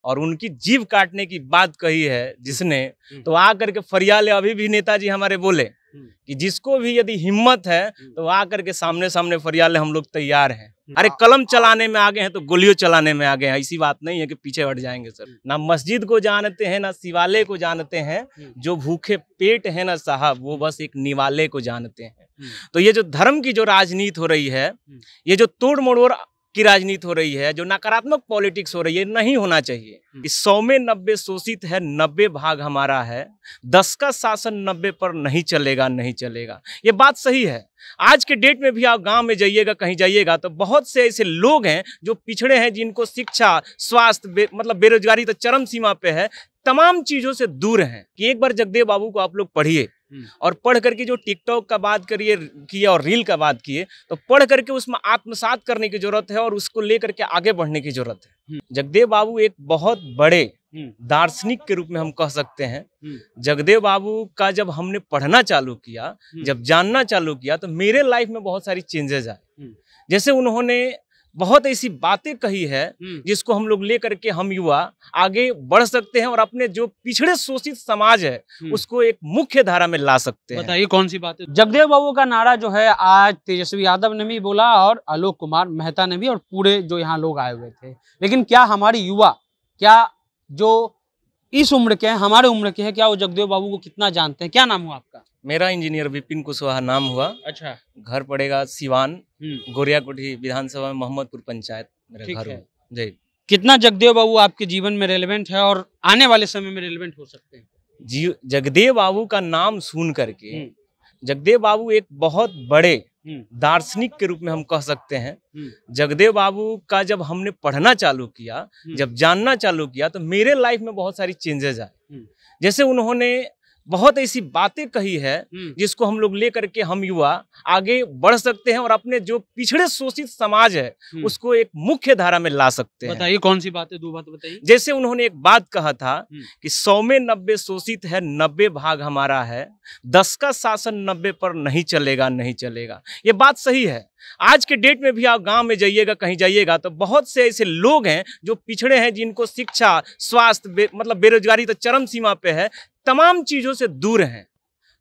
और उनकी जीभ काटने की बात कही है जिसने, तो आकर के फरियाले अभी भी नेताजी हमारे बोले कि जिसको भी यदि हिम्मत है तो आकर के सामने सामने फरियाले, हम लोग तैयार हैं। अरे कलम चलाने में आगे हैं तो गोलियों चलाने में आगे हैं, ऐसी बात नहीं है कि पीछे हट जाएंगे सर। ना मस्जिद को जानते हैं ना शिवालय को जानते हैं, जो भूखे पेट है ना साहब वो बस एक निवाले को जानते हैं। तो ये जो धर्म की जो राजनीति हो रही है, ये जो तोड़ मरोड़ की राजनीति हो रही है, जो नकारात्मक पॉलिटिक्स हो रही है, नहीं होना चाहिए। कि 100 में 90 शोषित है, 90 भाग हमारा है, 10 का शासन 90 पर नहीं चलेगा, नहीं चलेगा। ये बात सही है। आज के डेट में भी आप गांव में जाइएगा, कहीं जाइएगा तो बहुत से ऐसे लोग हैं जो पिछड़े हैं, जिनको शिक्षा, स्वास्थ्य, मतलब बेरोजगारी तो चरम सीमा पे है, तमाम चीजों से दूर हैं। कि एक बार जगदेव बाबू को आप लोग पढ़िए और पढ़ करके जो टिकटॉक का बात किए और रील का बात किए, तो पढ़ करके उसमें आत्मसात करने की जरूरत है और उसको लेकर के आगे बढ़ने की जरूरत है। जगदेव बाबू एक बहुत बड़े दार्शनिक के रूप में हम कह सकते हैं। जगदेव बाबू का जब हमने पढ़ना चालू किया, जब जानना चालू किया, तो मेरे लाइफ में बहुत सारी चेंजेस आए। जैसे उन्होंने बहुत ऐसी बातें कही है जिसको हम लोग लेकर के हम युवा आगे बढ़ सकते हैं और अपने जो पिछड़े शोषित समाज है उसको एक मुख्य धारा में ला सकते हैं। बताइए कौन सी बात है? जगदेव बाबू का नारा जो है आज तेजस्वी यादव ने भी बोला और आलोक कुमार मेहता ने भी, और पूरे जो यहाँ लोग आए हुए थे। लेकिन क्या हमारी युवा, क्या जो इस उम्र के हैं, हमारे उम्र के हैं, क्या वो जगदेव बाबू को कितना जानते हैं? क्या नाम हुआ आपका? मेरा इंजीनियर विपिन कुशवाहा नाम हुआ। अच्छा। घर पड़ेगा सिवान, गोरियाकोठी विधानसभा में, मोहम्मदपुर पंचायत मेरा घर है। जी। कितना जगदेव बाबू आपके जीवन में रेलेवेंट है और आने वाले समय में रेलेवेंट हो सकते हैं? जगदेव बाबू का नाम सुन करके, जगदेव बाबू एक बहुत बड़े दार्शनिक के रूप में हम कह सकते हैं। जगदेव बाबू का जब हमने पढ़ना चालू किया, जब जानना चालू किया, तो मेरे लाइफ में बहुत सारी चेंजेस आए। जैसे उन्होंने बहुत ऐसी बातें कही है जिसको हम लोग लेकर के हम युवा आगे बढ़ सकते हैं और अपने जो पिछड़े शोषित समाज है उसको एक मुख्य धारा में ला सकते हैं। बताइए कौन सी बात है? 2 बात बताइए। जैसे उन्होंने एक बात कहा था कि 100 में 90 शोषित है, 90 भाग हमारा है, 10 का शासन 90 पर नहीं चलेगा, नहीं चलेगा। ये बात सही है। आज के डेट में भी आप गांव में जाइएगा, कहीं जाइएगा तो बहुत से ऐसे लोग हैं जो पिछड़े हैं, जिनको शिक्षा, स्वास्थ्य, मतलब बेरोजगारी तो चरम सीमा पे है, तमाम चीजों से दूर हैं।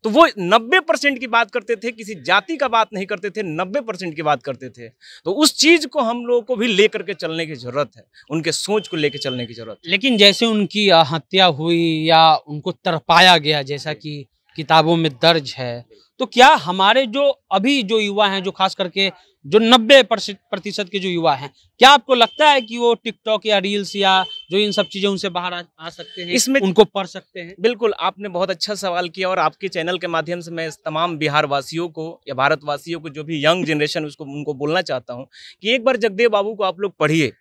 तो वो 90% की बात करते थे, किसी जाति का बात नहीं करते थे, 90% की बात करते थे। तो उस चीज को हम लोगों को भी लेकर के चलने की जरूरत है, उनके सोच को लेकर चलने की जरूरत है। लेकिन जैसे उनकी हत्या हुई या उनको तड़पाया गया, जैसा कि किताबों में दर्ज है, तो क्या हमारे जो अभी जो युवा हैं, जो खास करके जो 90% के जो युवा हैं, क्या आपको लगता है कि वो टिकटॉक या रील्स या जो इन सब चीजें उनसे बाहर आ सकते हैं, इसमें उनको पढ़ सकते हैं? बिल्कुल, आपने बहुत अच्छा सवाल किया और आपके चैनल के माध्यम से मैं तमाम बिहार वासियों को या भारत वासियों को, जो भी यंग जनरेशन उसको, उनको बोलना चाहता हूँ कि एक बार जगदेव बाबू को आप लोग पढ़िए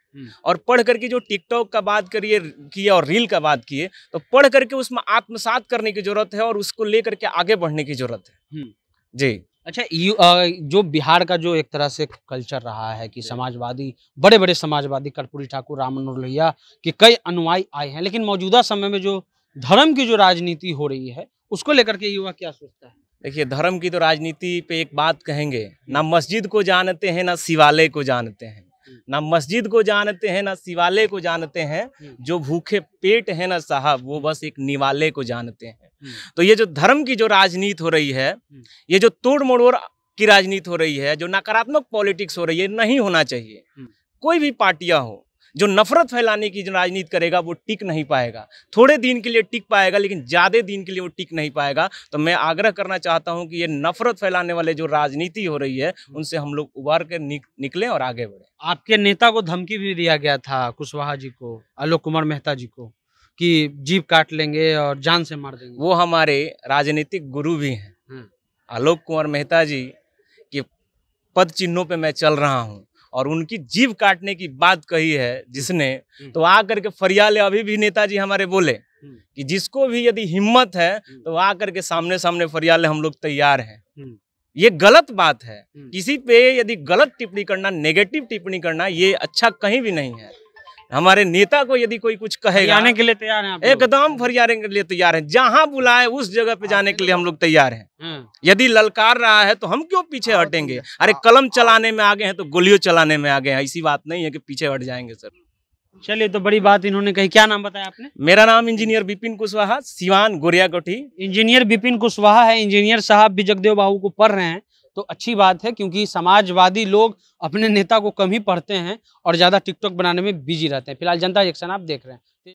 और पढ़ करके जो टिकटॉक का बात किए और रील का बात किए, तो पढ़ करके उसमें आत्मसात करने की जरूरत है और उसको लेकर के आगे बढ़ने की जरूरत है। जी। अच्छा, जो बिहार का जो एक तरह से कल्चर रहा है कि समाजवादी, बड़े बड़े समाजवादी कर्पूरी ठाकुर, राम मनोहर लोहिया के कई अनुयायी आए हैं, लेकिन मौजूदा समय में जो धर्म की जो राजनीति हो रही है उसको लेकर के युवा क्या सोचता है? देखिए, धर्म की तो राजनीति पे एक बात कहेंगे, ना मस्जिद को जानते हैं ना शिवालय को जानते हैं, ना मस्जिद को जानते हैं ना शिवालय को जानते हैं, जो भूखे पेट है ना साहब वो बस एक निवाले को जानते हैं। तो ये जो धर्म की जो राजनीति हो रही है, ये जो तोड़ मरोड़ की राजनीति हो रही है, जो नकारात्मक पॉलिटिक्स हो रही है, नहीं होना चाहिए। कोई भी पार्टियां हो, जो नफरत फैलाने की जो राजनीति करेगा वो टिक नहीं पाएगा। थोड़े दिन के लिए टिक पाएगा, लेकिन ज्यादा दिन के लिए वो टिक नहीं पाएगा। तो मैं आग्रह करना चाहता हूं कि ये नफरत फैलाने वाले जो राजनीति हो रही है उनसे हम लोग उबार कर निकलें और आगे बढ़े। आपके नेता को धमकी भी दिया गया था, कुशवाहा जी को, आलोक कुमार मेहता जी को, कि जीभ काट लेंगे और जान से मार देंगे। वो हमारे राजनीतिक गुरु भी हैं। आलोक कुमार मेहता जी के पद चिन्हों पे मैं चल रहा हूँ और उनकी जीभ काटने की बात कही है जिसने, तो आकर के फरियाले अभी भी नेताजी हमारे बोले कि जिसको भी यदि हिम्मत है तो आकर के सामने सामने फरियाले, हम लोग तैयार हैं। ये गलत बात है। किसी पे यदि गलत टिप्पणी करना, नेगेटिव टिप्पणी करना, ये अच्छा कहीं भी नहीं है। हमारे नेता को यदि कोई कुछ कहेगा, आने के लिए तैयार हैं आप? एकदम फरियाने के लिए तैयार हैं। जहां बुलाए उस जगह पे जाने के लिए हम लोग तैयार हैं। यदि ललकार रहा है तो हम क्यों पीछे हटेंगे? अरे कलम चलाने में आगे हैं तो गोलियों चलाने में आगे हैं, ऐसी बात नहीं है कि पीछे हट जाएंगे सर। चलिए, तो बड़ी बात इन्होंने कही। क्या नाम बताया आपने? मेरा नाम इंजीनियर विपिन कुशवाहा, सिवान गोरिया कोठी। इंजीनियर विपिन कुशवाहा है। इंजीनियर साहब भी जगदेव बाबू को पढ़ रहे हैं, तो अच्छी बात है, क्योंकि समाजवादी लोग अपने नेता को कम ही पढ़ते हैं और ज्यादा टिकटॉक बनाने में बिजी रहते हैं। फिलहाल जनता जंक्शन आप देख रहे हैं।